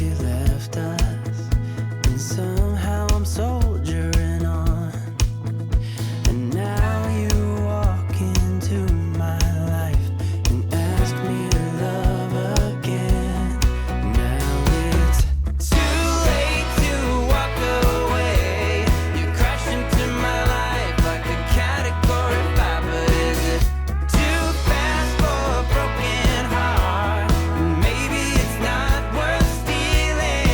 she left us, and somehow I'm soldiering on. And now you walk into my life and ask me to love again. Now it's too late to walk away. You crash into my life like a category 5, but is it too fast for a broken heart? Maybe it's not worth stealing.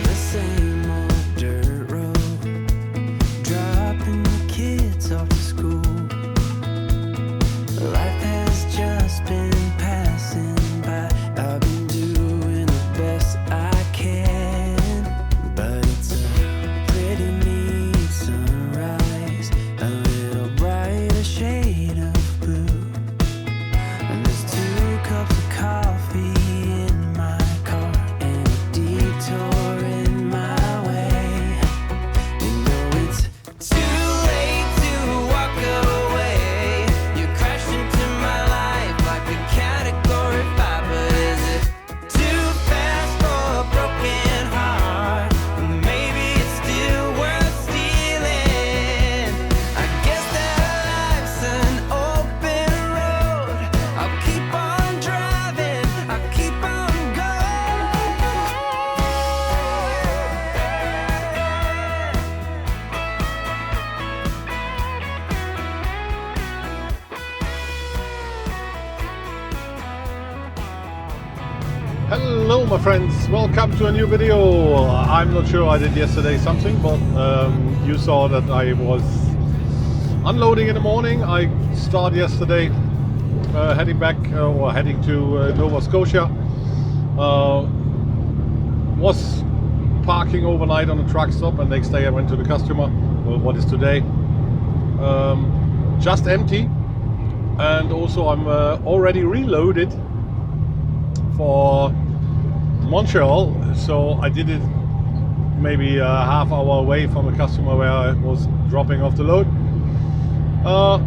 The same old dirt road, dropping the kids off to school. Life has just been passing by. I've been doing the best I can, but it's a pretty neat sunrise, a little brighter shade of blue. And there's 2 cups of coffee in my car and a detour in my way. You know it's too late to walk away. You crash into my life like a category 5, but is it too fast for a broken heart? Maybe it's still worth stealing. I guess that life's an open road. I'll keep on driving, I'll keep on going. Hello my friends, welcome to a new video. I'm not sure I did yesterday something, but you saw that I was unloading in the morning. I started yesterday heading back or heading to Nova Scotia. Was parking overnight on a truck stop, and next day I went to the customer, well, what is today, just empty. And also I'm already reloaded for Montreal, so I did it maybe a half hour away from the customer where I was dropping off the load,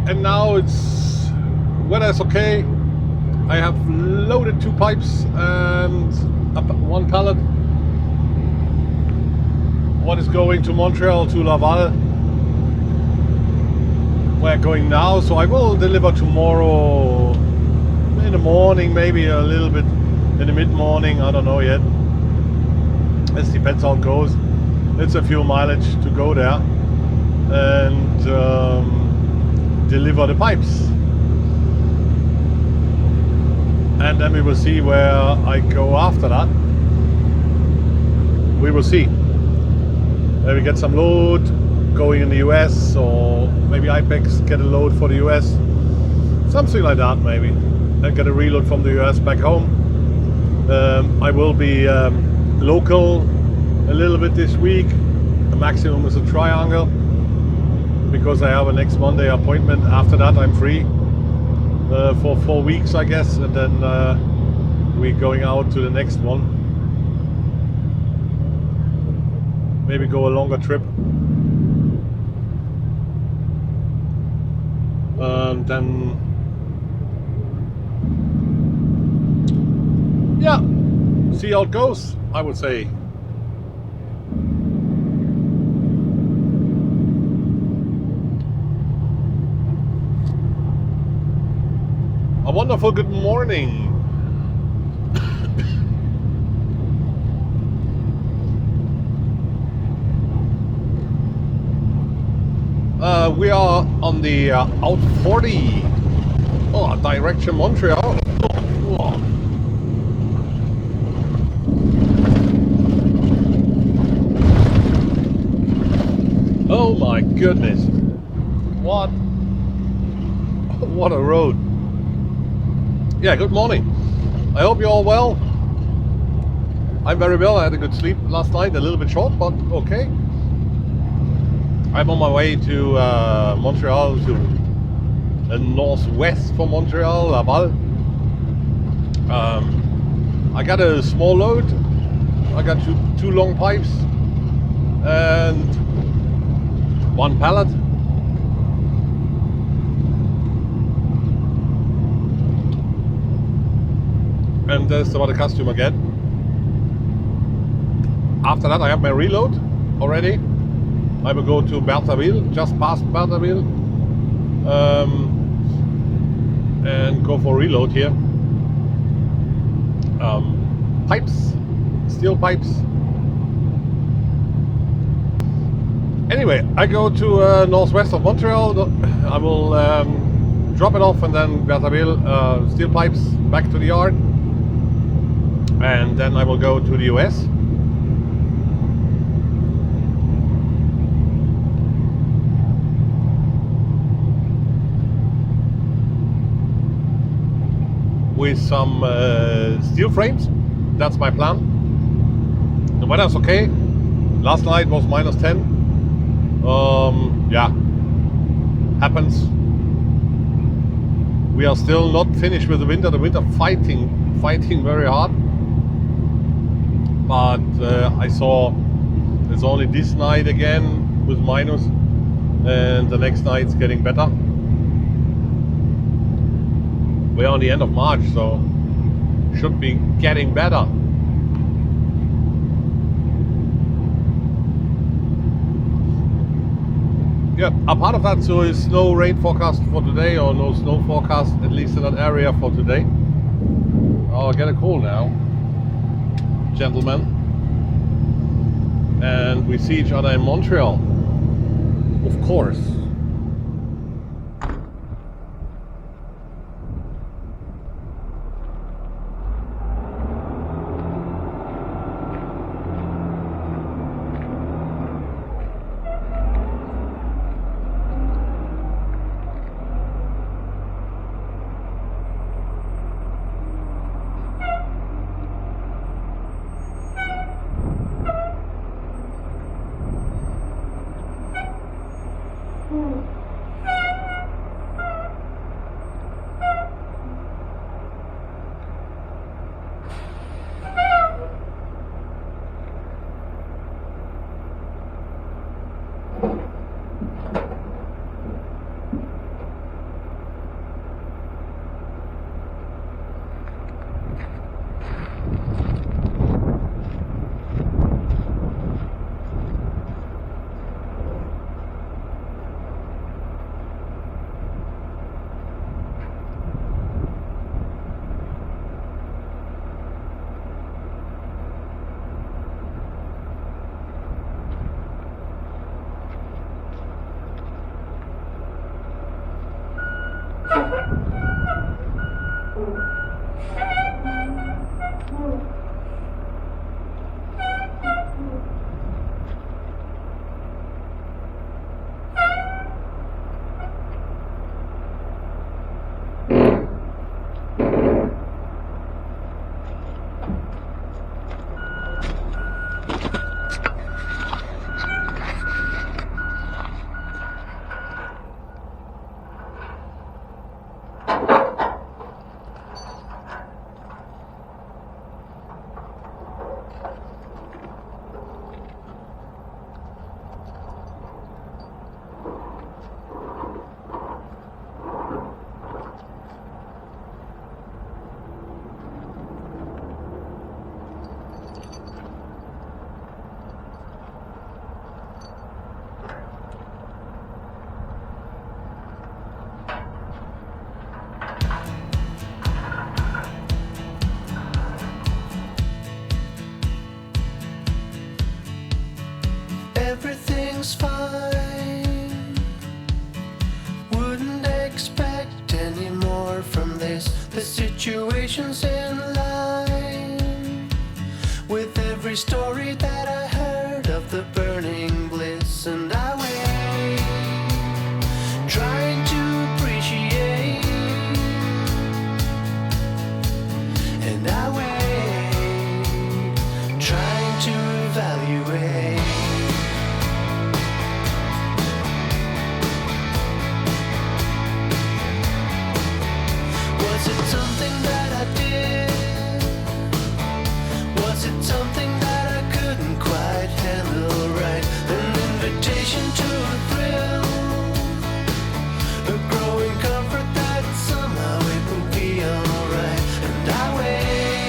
and now it's weather's okay. I have loaded 2 pipes and 1 pallet. What is going to Montreal to Laval? We're going now, so I will deliver tomorrow in the morning, maybe a little bit in the mid-morning, I don't know yet. It depends how it goes. It's a few mileage to go there and deliver the pipes. And then we will see where I go after that. We will see. Maybe get some load going in the US, or maybe IPEX get a load for the US. Something like that maybe. And get a reload from the US back home. I will be local a little bit this week. The maximum is a triangle, because I have a next Monday appointment. After that I'm free for 4 weeks, I guess, and then we're going out to the next one. Maybe go a longer trip. And then yeah, see how it goes, I would say. A wonderful good morning. We are on the out 40 direction Montreal. Oh my goodness, what a road. Yeah, good morning. I hope you're all well. I'm very well. I had a good sleep last night, a little bit short, but okay. I'm on my way to Montreal, to northwest from Montreal, Laval. I got a small load. I got two long pipes and one pallet. and there's what the customer get. After that I have my reload already. I will go to Berthaville, just past Berthaville, and go for reload here. Pipes, steel pipes. Anyway, I go to northwest of Montreal. I will drop it off and then Berthaville, steel pipes back to the yard, and then I will go to the US. With some steel frames. That's my plan. The weather's okay. Last night was -10. Yeah, happens. We are still not finished with the winter. The winter fighting very hard. But I saw it's only this night again with minus, and the next night's getting better. We're on the end of March, so should be getting better. Yeah, a part of that, so is no rain forecast for today, or no snow forecast, at least in that area for today. I'll get a call now, gentlemen. And we see each other in Montreal, of course. Everything's fine. Wouldn't expect any more from this. The situation's in line with every story that I heard of the burning bliss, and I wait, trying to appreciate, and I wait, trying to evaluate. Was it something that I did? Was it something that I couldn't quite handle right? An invitation to a thrill, a growing comfort that somehow it will be alright. And I wait,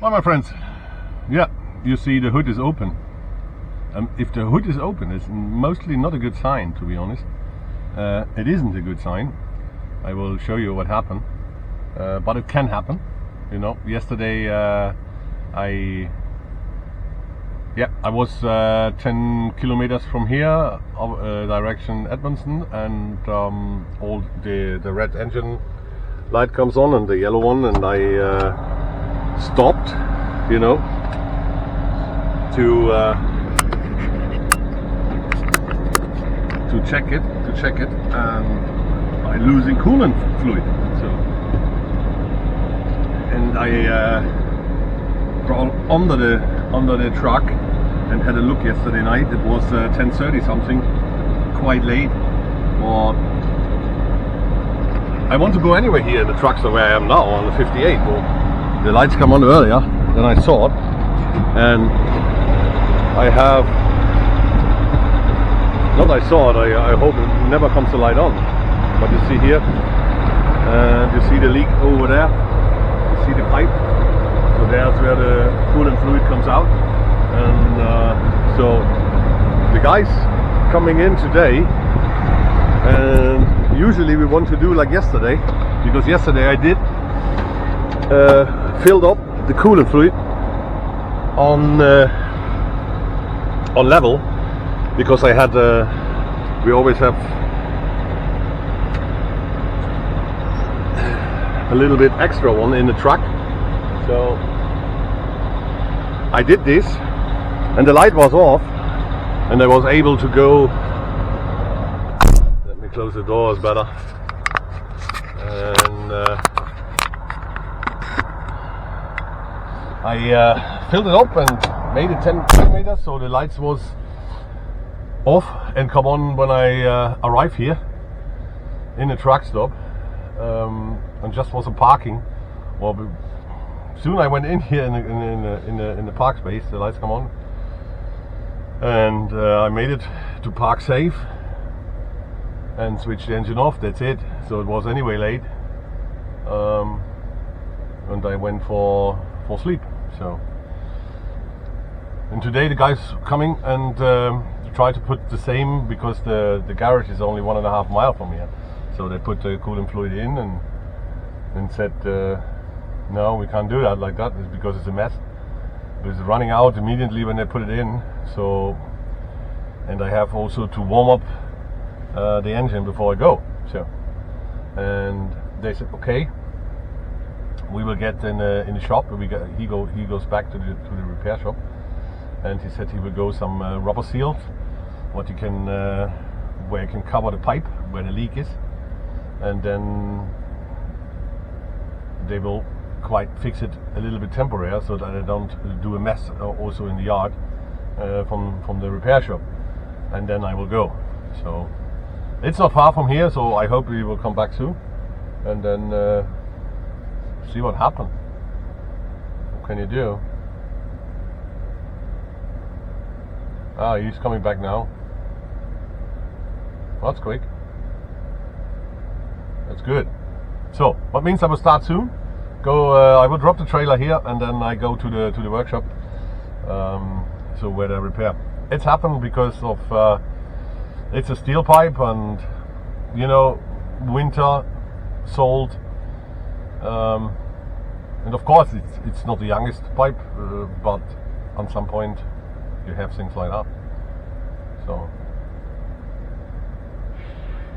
Well, my friends, yeah, you see the hood is open. If the hood is open, it's mostly not a good sign, to be honest. It isn't a good sign. I will show you what happened, but it can happen. You know, yesterday I was 10 kilometers from here, direction Edmonton, and all the red engine light comes on and the yellow one, and I stopped, you know, to check it, and by losing coolant fluid. So, and I crawled under the truck and had a look yesterday night. It was 10:30 something, quite late. Or I want to go anywhere here in the truck, so where I am now on the 58. Well, the lights come on earlier than I thought, and I have. Not I saw it, I hope it never comes to light on. But you see here, and you see the leak over there, you see the pipe. So there's where the coolant fluid comes out. And so the guys coming in today, and usually we want to do like yesterday, because yesterday I did filled up the coolant fluid on level, because I had we always have a little bit extra one in the truck. So I did this, and the light was off, and I was able to go. Let me close the doors better. And I filled it up and made it 10 kilometers, so the lights was off and come on when I arrived here in the truck stop, and just was a parking. Well, soon I went in here in the park space. The lights come on, and I made it to park safe and switched the engine off. That's it. So it was anyway late, and I went for sleep. So, and today the guys coming and try to put the same, because the garage is only 1.5 miles from here. So they put the coolant fluid in and said no, we can't do that like that. It's because it's a mess. It's running out immediately when they put it in. So, and I have also to warm up the engine before I go. So, and they said okay, we will get in the shop. He goes back to the repair shop, and he said he will go some rubber seals, what you can where you can cover the pipe where the leak is, and then they will quite fix it a little bit temporary, so that I don't do a mess also in the yard from the repair shop, and then I will go. So it's not far from here, so I hope we will come back soon, and then see what happened. What can you do? Ah, he's coming back now. Well, that's quick. That's good. So, what means I will start soon. I will drop the trailer here, and then I go to the workshop. So where they repair. It's happened because of it's a steel pipe, and you know, winter, salt, and of course it's not the youngest pipe, but on some point you have things like that. So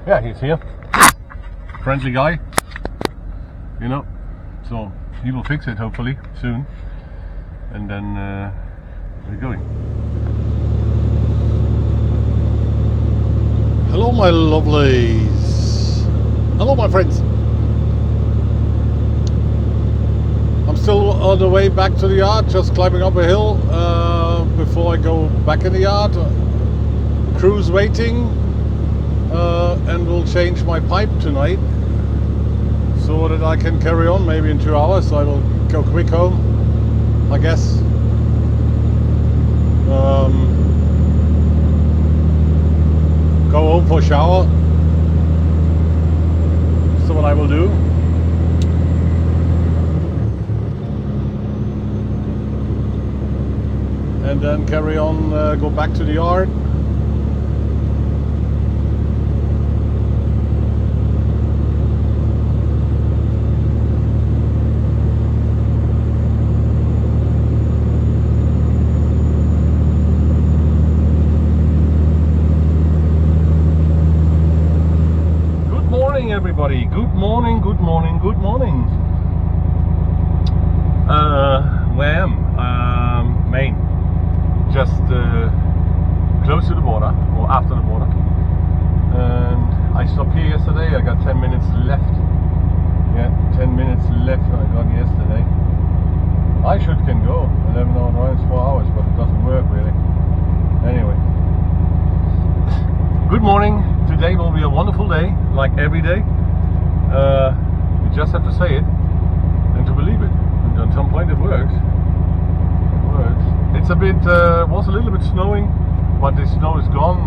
yeah, he's here, friendly guy, you know, so he will fix it hopefully soon, and then we're going. Hello my lovelies, hello my friends. I'm still on the way back to the yard, just climbing up a hill before I go back in the yard. Crew's waiting, and we'll change my pipe tonight so that I can carry on maybe in 2 hours. So I will go quick home, I guess. Go home for a shower. So what I will do. then carry on, go back to the yard. Everybody, good morning. Where I am? Maine, just close to the border, or after the border. And I stopped here yesterday. I got 10 minutes left. Yeah, 10 minutes left I got yesterday. I can go 11 hour drive, 4 hours, but it doesn't work really. Anyway, good morning. Today will be a wonderful day, like every day. You just have to say it and to believe it. And at some point it works. It's a bit, was a little bit snowing, but the snow is gone.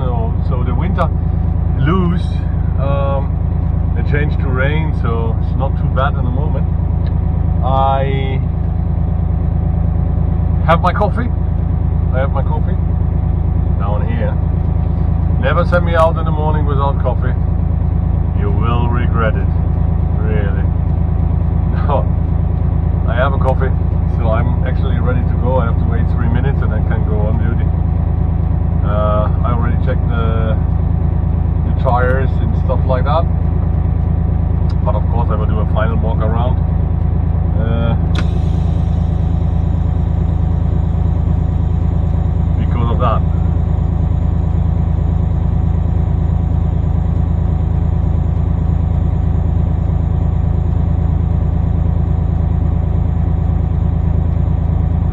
So the winter loose. It changed to rain, so it's not too bad in the moment. I have my coffee. Down here. Never send me out in the morning without coffee. You will regret it. Really. No. I have a coffee, so I'm actually ready to go. I have to wait 3 minutes and I can go on duty. I already checked the tires and stuff like that. But of course I will do a final walk around. Because of that.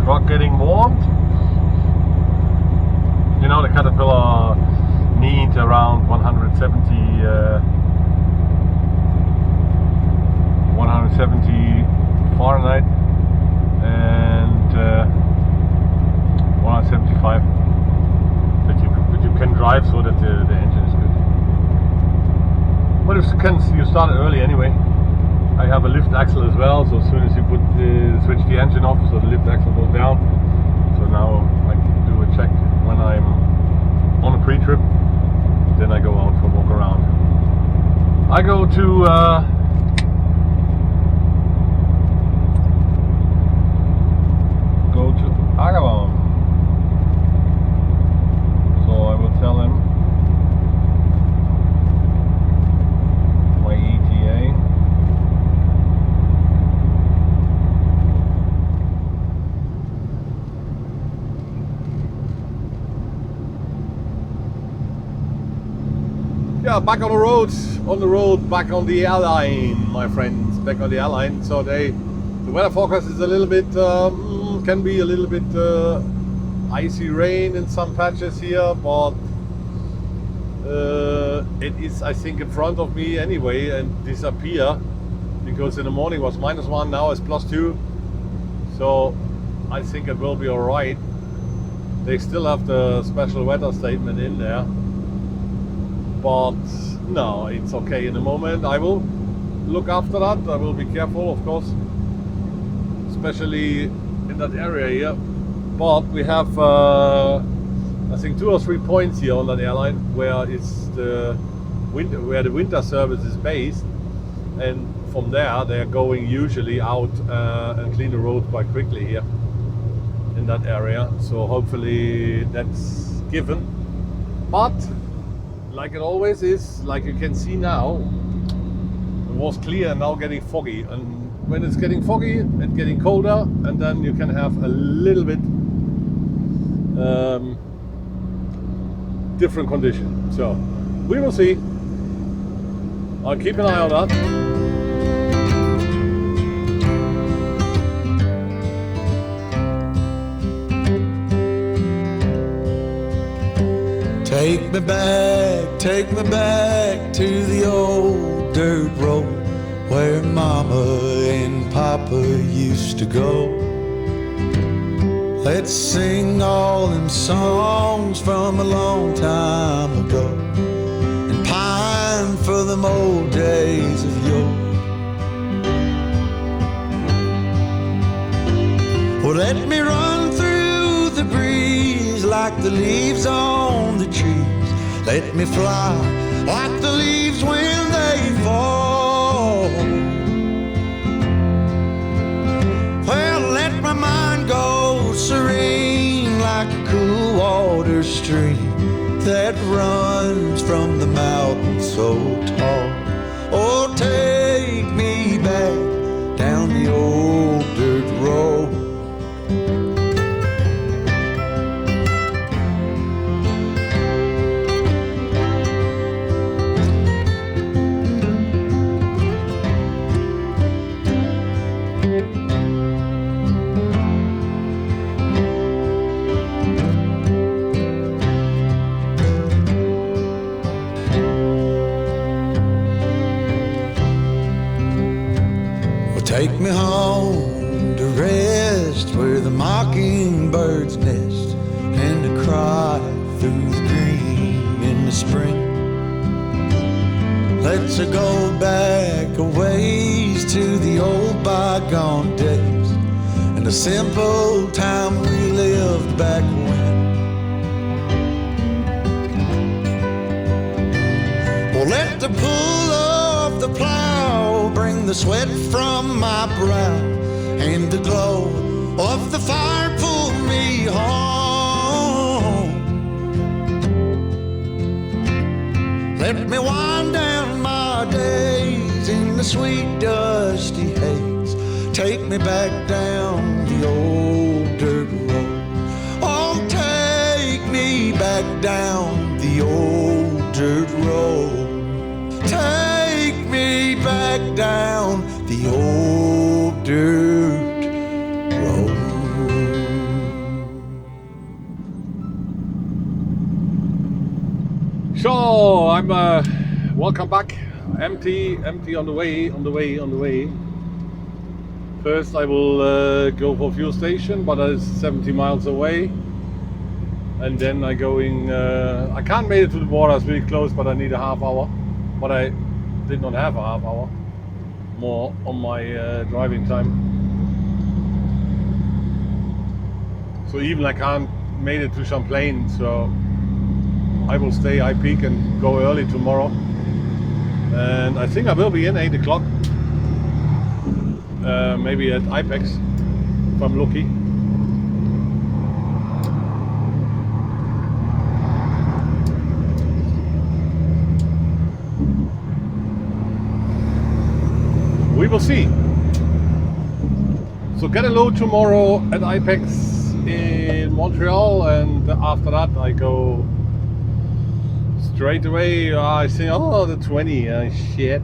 Truck getting warmed. You know, the Caterpillar needs around 170 Fahrenheit and 175 that you can drive so that the engine is good. But you start it early anyway. I have a lift axle as well, so as soon as you switch the engine off, so the lift axle goes down. So now I can do a check when I'm on a pre-trip. Then I go out for a walk around. I go to Agawam. So I will tell him my ETA. Yeah, back on the road, back on the airline, my friends, back on the airline. So the weather forecast is a little bit, can be a little bit icy rain in some patches here, but it is, I think, in front of me anyway and disappear, because in the morning was -1, now it's +2. So I think it will be alright. They still have the special weather statement in there. But no, it's okay in the moment. I will look after that. I will be careful, of course, especially in that area here. But we have, I think, 2 or 3 points here on that airline where it's where the winter service is based, and from there they're going usually out and clean the road quite quickly here in that area. So hopefully that's given. But like it always is, like you can see now, it was clear and now getting foggy. And when it's getting foggy, it's getting colder, and then you can have a little bit different condition. So we will see. I'll keep an eye on that. Take me back to the old dirt road where Mama and Papa used to go. Let's sing all them songs from a long time ago and pine for them old days of yore. Well, let me run through the breeze like the leaves on the trees. Let me fly like the leaves when they fall. Well, let my mind go serene like a cool water stream that runs from the mountain so tall. Oh, take me back down the old dirt road. Take me home to rest where the mockingbirds nest and to cry through the green in the spring. Let's go back a ways to the old bygone days and the simple time we lived back when. Well, let the pull of the plow bring the sweat from my brow and the glow of the fire pull me home. Let me wind down my days in the sweet dusty haze. Take me back down the old dirt road. Oh, take me back down the old dirt road. Take me back down the old dirt road. So I'm welcome back. Empty on the way. First I will go for fuel station, but that is 70 miles away. And then I going. I can't make it to the border. It's really close, but I need a half hour. But I did not have a half hour more on my driving time. So even I can't make it to Champlain. So I will stay I peak and go early tomorrow. And I think I will be in 8 o'clock. Maybe at IPEX if I'm lucky. We will see. So get a load tomorrow at IPEX in Montreal, and after that I go straight away. I think the 20. Shit.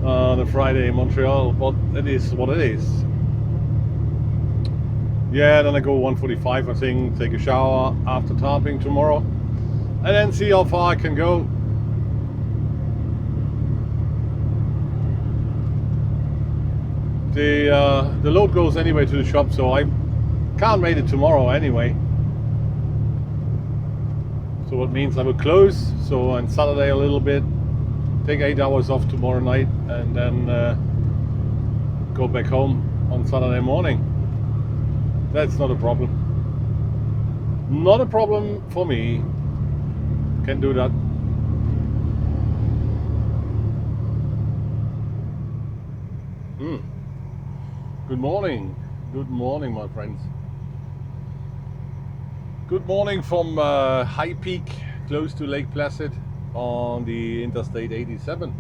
The Friday in Montreal, but it is what it is. Yeah, then I go 1:45. I think take a shower after tarping tomorrow, and then see how far I can go. The load goes anyway to the shop, so I can't make it tomorrow anyway. So what means I will close. So on Saturday a little bit, take 8 hours off tomorrow night, and then go back home on Saturday morning. That's not a problem. Not a problem for me. Can do that. Good morning, my friends. Good morning from High Peak, close to Lake Placid, on the Interstate 87.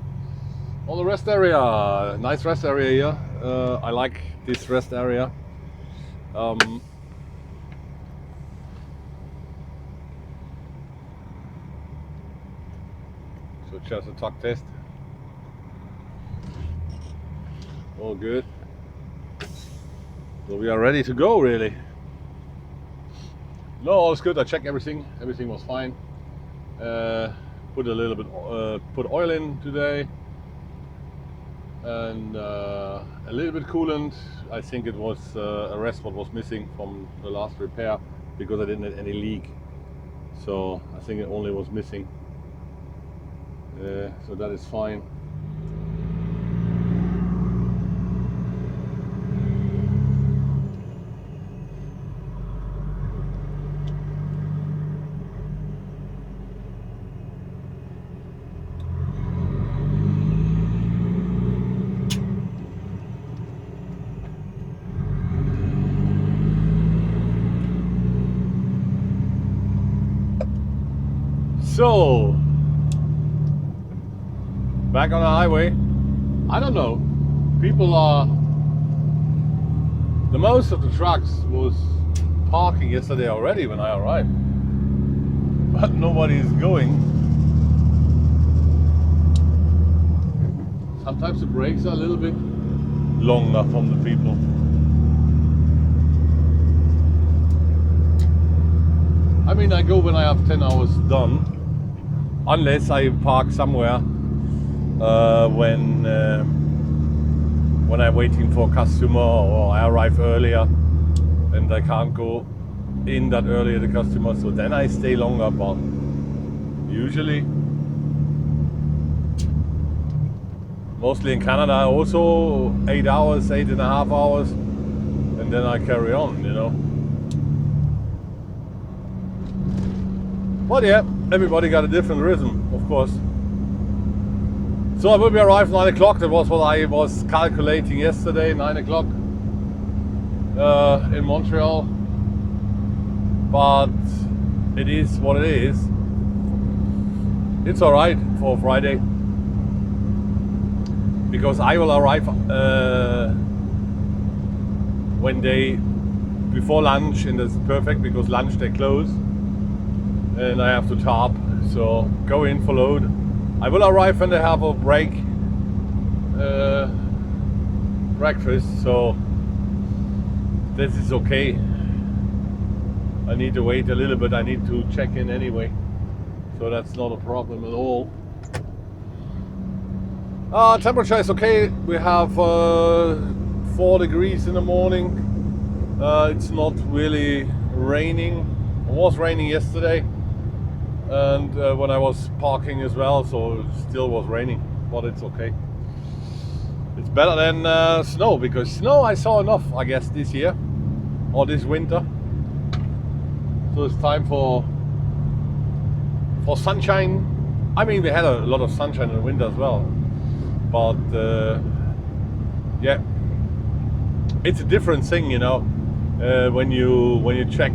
On the rest area, nice rest area here. I like this rest area. So just a tuck test. All good. So we are ready to go, really. No, all is good. I checked everything. Everything was fine. Put a little bit, put oil in today, and a little bit coolant. I think it was a rest what was missing from the last repair, because I didn't have any leak. So I think it only was missing. So that is fine. So, back on the highway. I don't know. People are. The most of the trucks was parking yesterday already when I arrived, but nobody is going. Sometimes the brakes are a little bit longer from the people. I mean, I go when I have 10 hours done, unless I park somewhere when I'm waiting for a customer or I arrive earlier and I can't go in that early at the customer, so then I stay longer, but usually, mostly in Canada, also 8 hours, 8.5 hours, and then I carry on, you know. But yeah, everybody got a different rhythm, of course. So I will be arrived 9 o'clock. That was what I was calculating yesterday, 9 o'clock in Montreal. But it is what it is. It's alright for Friday. Because I will arrive before lunch, and that's perfect because lunch they close. And I have to tarp, so go in for load. I will arrive when they have a break, breakfast, so this is okay. I need to wait a little bit, I need to check in anyway, so that's not a problem at all. Temperature is okay, we have 4 degrees in the morning. It's not really raining. It was raining yesterday. And when I was parking as well, so it still was raining, but it's okay. It's better than snow, because snow I saw enough, I guess, this year or this winter. So it's time for sunshine. I mean, we had a lot of sunshine in the winter as well, but yeah, it's a different thing, you know, when you check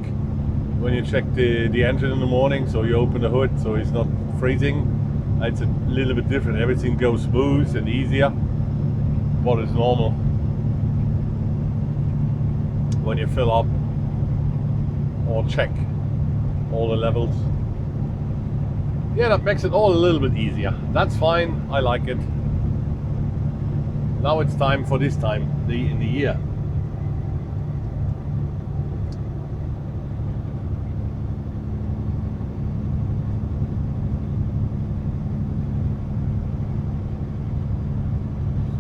the engine in the morning, so you open the hood so it's not freezing. It's a little bit different. Everything goes smooth and easier, but it's normal. When you fill up or check all the levels, yeah, that makes it all a little bit easier. That's fine, I like it. Now it's time for this time in the year.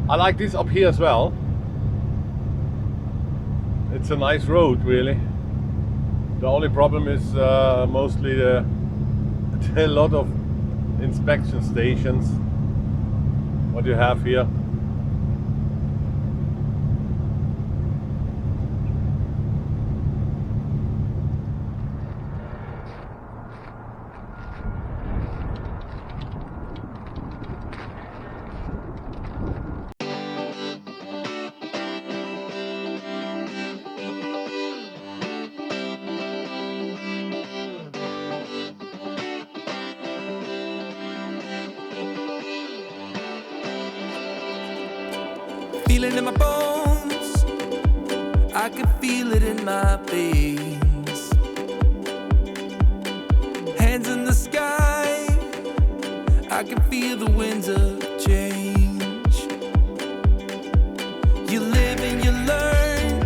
I like this up here as well. It's a nice road, really. The only problem is mostly a lot of inspection stations. What you have here. Feel it in my bones, I can feel it in my veins. Hands in the sky, I can feel the winds of change. You live and you learn,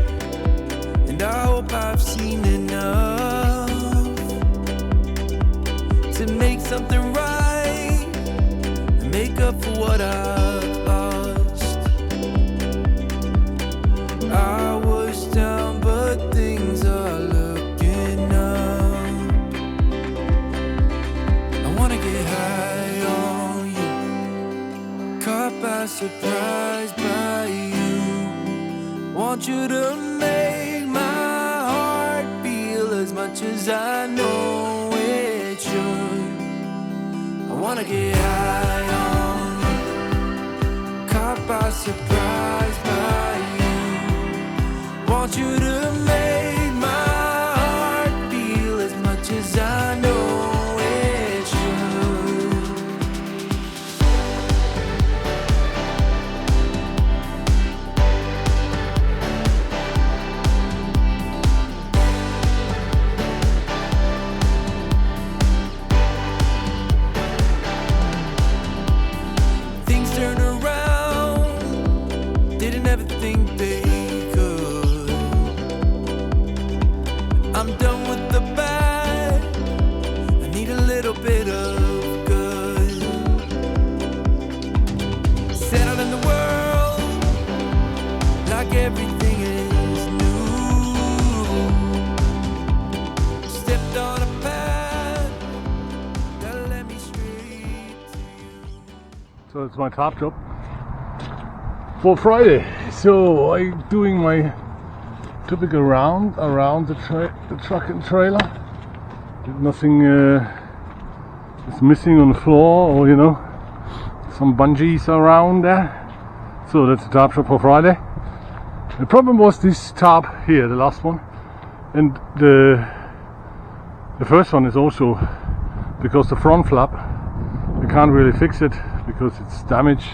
and I hope I've seen enough to make something right and make up for what I've lost. I was down, but things are looking up. I wanna get high on you, caught by surprise by you. Want you to make my heart feel as much as I know it should. I wanna get high on you, caught by surprise by you. Want you to make my heart feel as much as I know it should. So it's my top job for Friday. So I'm doing my typical round around the truck and trailer. Nothing is missing on the floor, or some bungees around there. So that's the top job for Friday. The problem was this top here, the last one, and the first one is also because the front flap, I can't really fix it because it's damaged.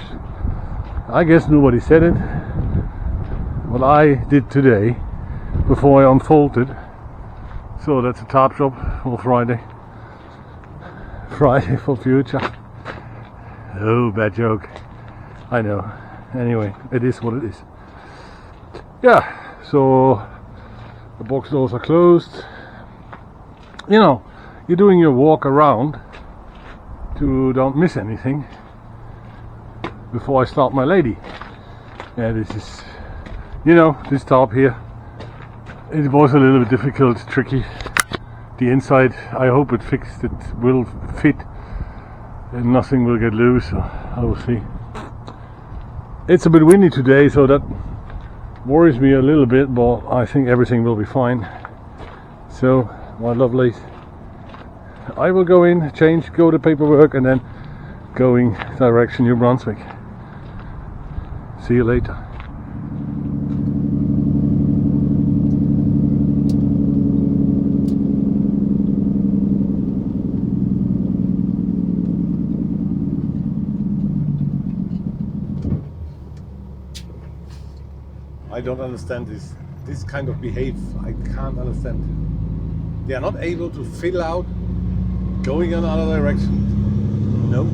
I guess nobody said it. What I did today before I unfolded. So that's a top job for Friday. Friday for future. Oh, bad joke. I know. Anyway, it is what it is. Yeah, so the box doors are closed. You're doing your walk around to don't miss anything before I start my lady. Yeah, this is, this top here, it was a little bit difficult, tricky. The inside, I hope it will fit and nothing will get loose, so I will see. It's a bit windy today, so that worries me a little bit, but I think everything will be fine. So, my lovelies, I will go in, change, go to paperwork, and then going direction New Brunswick. See you later. I don't understand this kind of behavior. I can't understand. They are not able to fill out going in another direction. No.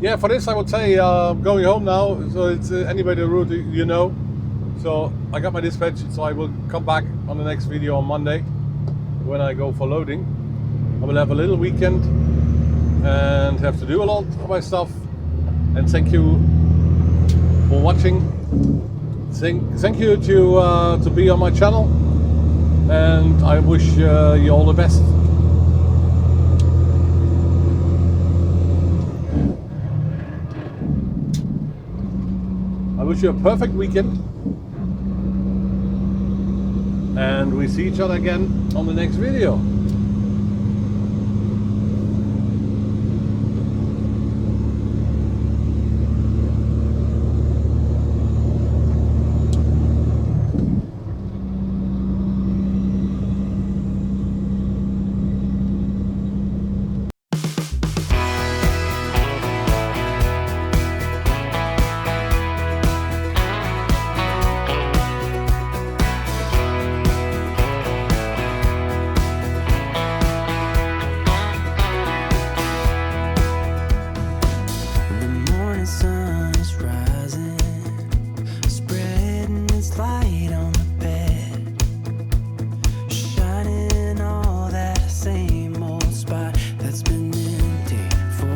Yeah, for this I would say going home now, so it's anyway the route so I got my dispatch, so I will come back on the next video on Monday when I go for loading. I will have a little weekend and have to do a lot of my stuff, and thank you for watching. Thank you to be on my channel, and I wish you all the best. I wish you a perfect weekend, and we see each other again on the next video.